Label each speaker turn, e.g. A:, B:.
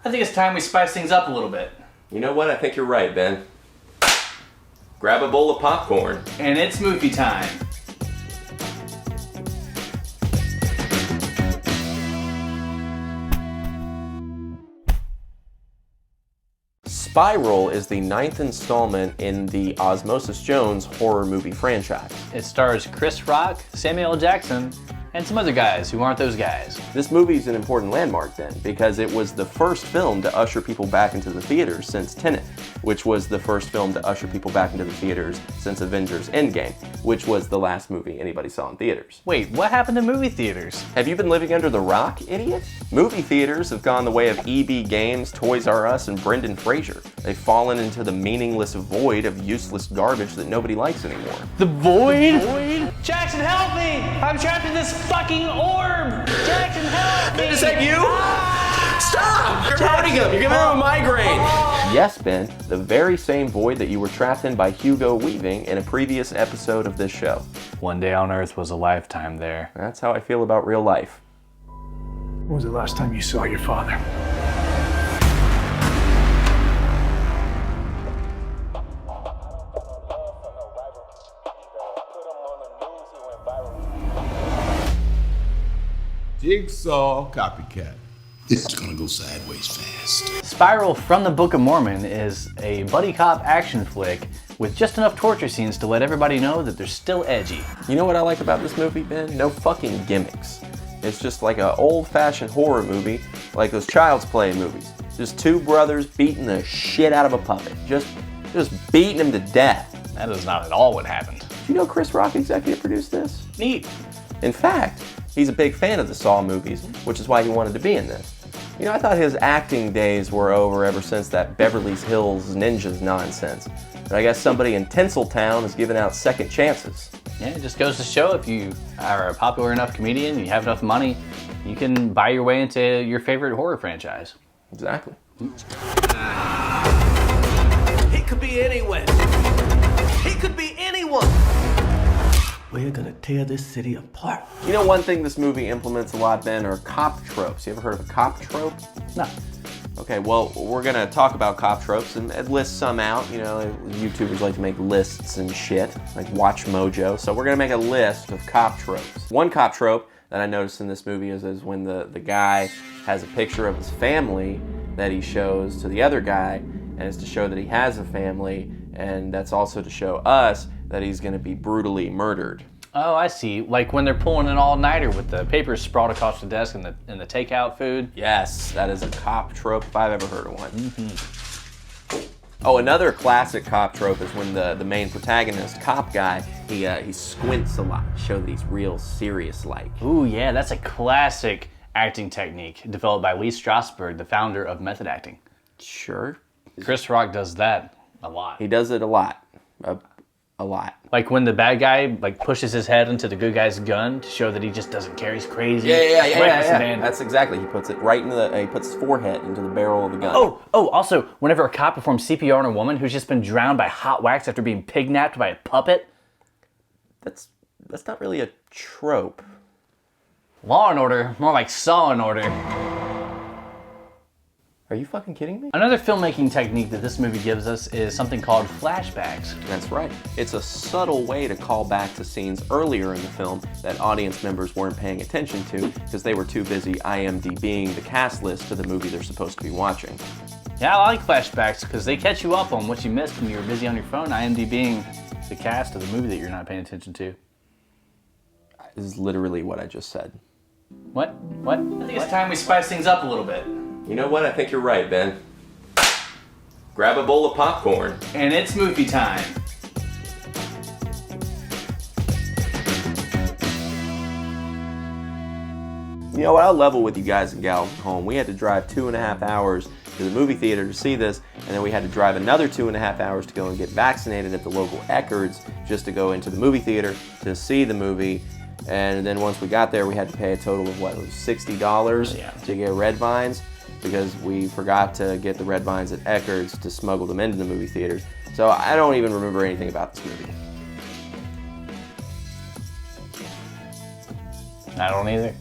A: I think it's time we spice things up a little bit.
B: You know what? I think you're right, Ben. Grab a bowl of popcorn.
A: And it's MOOFI time.
B: Spiral is the 9th installment in the Osmosis Jones horror movie franchise.
A: It stars Chris Rock, Samuel L. Jackson, and some other guys who aren't those guys.
B: This movie is an important landmark then, because it was the first film to usher people back into the theaters since Tenet, which was the first film to usher people back into the theaters since Avengers Endgame, which was the last movie anybody saw in theaters.
A: Wait, what happened to movie theaters?
B: Have you been living under the rock, idiot? Movie theaters have gone the way of EB Games, Toys R Us, and Brendan Fraser. They've fallen into the meaningless void of useless garbage that nobody likes anymore.
A: The void? Jackson, help me! I'm trapped in this fucking orb! Jackson, help me!
B: Is that you? Stop! You're hurting him! You're giving him a migraine! Yes, Ben, the very same void that you were trapped in by Hugo Weaving in a previous episode of this show.
A: One day on Earth was a lifetime there.
B: That's how I feel about real life.
C: When was the last time you saw your father?
D: Jigsaw copycat. This is gonna go sideways fast.
A: Spiral from the Book of Mormon is a buddy cop action flick with just enough torture scenes to let everybody know that they're still edgy.
B: You know what I like about this movie, Ben? No fucking gimmicks. It's just like an old-fashioned horror movie, like those Child's Play movies. Just two brothers beating the shit out of a puppet. Just beating him to death.
A: That is not at all what happened.
B: Did you know Chris Rock executive produced this?
A: Neat.
B: In fact, he's a big fan of the Saw movies, which is why he wanted to be in this. You know, I thought his acting days were over ever since that Beverly Hills Ninjas nonsense. But I guess somebody in Tinseltown is giving out second chances.
A: Yeah, it just goes to show if you are a popular enough comedian and you have enough money, you can buy your way into your favorite horror franchise.
B: Exactly.
E: He could be anyone. He could be anyone. We're gonna tear this city apart.
B: You know, one thing this movie implements a lot, Ben, are cop tropes. You ever heard of a cop trope?
A: No.
B: Okay, well, we're gonna talk about cop tropes and list some out. You know, YouTubers like to make lists and shit, like Watch Mojo. So we're gonna make a list of cop tropes. One cop trope that I noticed in this movie is when the guy has a picture of his family that he shows to the other guy, and it's to show that he has a family, and that's also to show us that he's gonna be brutally murdered.
A: Oh, I see. Like when they're pulling an all-nighter with the papers sprawled across the desk and the takeout food.
B: Yes, that is a cop trope if I've ever heard of one. Oh, another classic cop trope is when the main protagonist, cop guy, he squints a lot to show that he's real serious-like.
A: Ooh, yeah, that's a classic acting technique developed by Lee Strasberg, the founder of method acting.
B: Sure.
A: Chris Rock does that a lot.
B: He does it a lot. A lot.
A: Like when the bad guy pushes his head into the good guy's gun to show that he just doesn't care, he's crazy.
B: Yeah. That's exactly. He puts it right he puts his forehead into the barrel of the gun.
A: Also, whenever a cop performs CPR on a woman who's just been drowned by hot wax after being pignapped by a puppet.
B: That's not really a trope.
A: Law and Order, more like Saw and Order.
B: Are you fucking kidding me?
A: Another filmmaking technique that this movie gives us is something called flashbacks.
B: That's right. It's a subtle way to call back to scenes earlier in the film that audience members weren't paying attention to because they were too busy IMDbing the cast list to the movie they're supposed to be watching.
A: Yeah, I like flashbacks because they catch you up on what you missed when you were busy on your phone IMDbing the cast of the movie that you're not paying attention to.
B: This is literally what I just said.
A: What? I think it's time we spice things up a little bit.
B: You know what? I think you're right, Ben. Grab a bowl of popcorn.
A: And it's MOOFI time.
B: You know what? I'll level with you guys and gals at home. We had to drive 2.5 hours to the movie theater to see this, and then we had to drive another 2.5 hours to go and get vaccinated at the local Eckerd's just to go into the movie theater to see the movie. And then once we got there, we had to pay a total of what, it was $60 to get red vines, because we forgot to get the red vines at Eckerd's to smuggle them into the movie theaters. So I don't even remember anything about this movie.
A: I don't either.